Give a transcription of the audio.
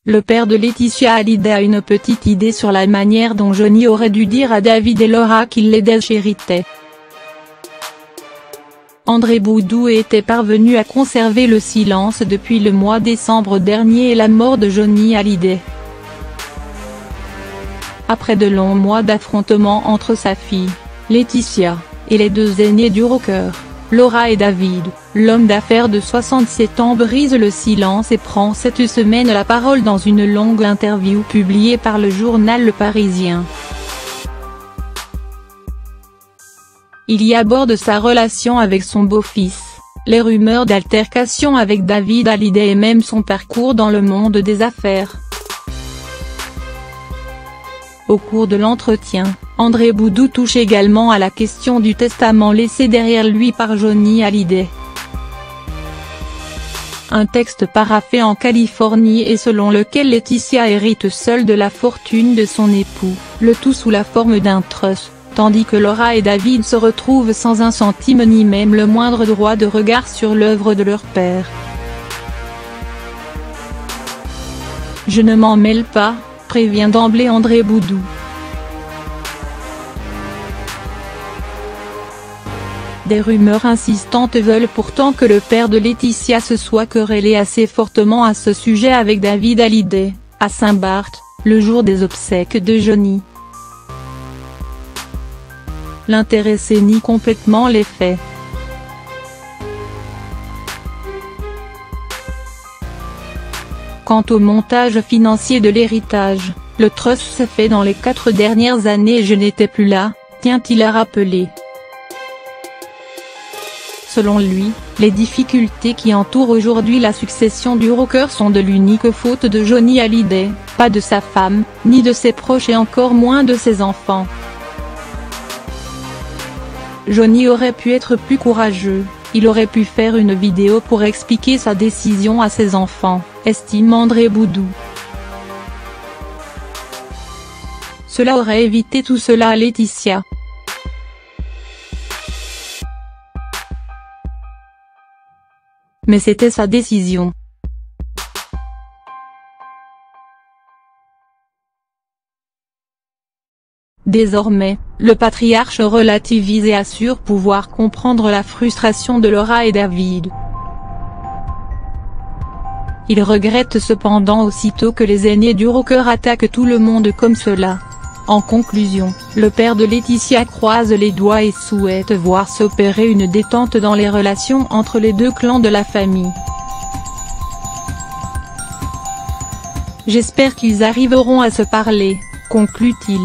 le père de Laetitia Hallyday a une petite idée sur la manière dont Johnny aurait dû dire à David et Laura qu'il les déshéritait. André Boudou était parvenu à conserver le silence depuis le mois de décembre dernier et la mort de Johnny Hallyday. Après de longs mois d'affrontements entre sa fille, Laetitia, et les deux aînés du rocker, Laura et David, l'homme d'affaires de 67 ans brise le silence et prend cette semaine la parole dans une longue interview publiée par le journal Le Parisien. Il y aborde sa relation avec son beau-fils, les rumeurs d'altercation avec David Hallyday et même son parcours dans le monde des affaires. Au cours de l'entretien, André Boudou touche également à la question du testament laissé derrière lui par Johnny Hallyday. Un texte paraphé en Californie et selon lequel Laetitia hérite seule de la fortune de son époux, le tout sous la forme d'un trust, tandis que Laura et David se retrouvent sans un centime ni même le moindre droit de regard sur l'œuvre de leur père. Je ne m'en mêle pas, prévient d'emblée André Boudou. Des rumeurs insistantes veulent pourtant que le père de Laetitia se soit querellé assez fortement à ce sujet avec David Hallyday, à Saint-Barth, le jour des obsèques de Johnny. L'intéressé nie complètement les faits. Quant au montage financier de l'héritage, le trust s'est fait dans les 4 dernières années et je n'étais plus là, tient-il à rappeler. Selon lui, les difficultés qui entourent aujourd'hui la succession du rocker sont de l'unique faute de Johnny Hallyday, pas de sa femme, ni de ses proches et encore moins de ses enfants. Johnny aurait pu être plus courageux, il aurait pu faire une vidéo pour expliquer sa décision à ses enfants, estime André Boudou. Cela aurait évité tout cela à Laetitia. Mais c'était sa décision. Désormais, le patriarche relativise et assure pouvoir comprendre la frustration de Laura et David. Il regrette cependant aussitôt que les aînés du rocker attaquent tout le monde comme cela. En conclusion, le père de Laetitia croise les doigts et souhaite voir s'opérer une détente dans les relations entre les deux clans de la famille. J'espère qu'ils arriveront à se parler, conclut-il.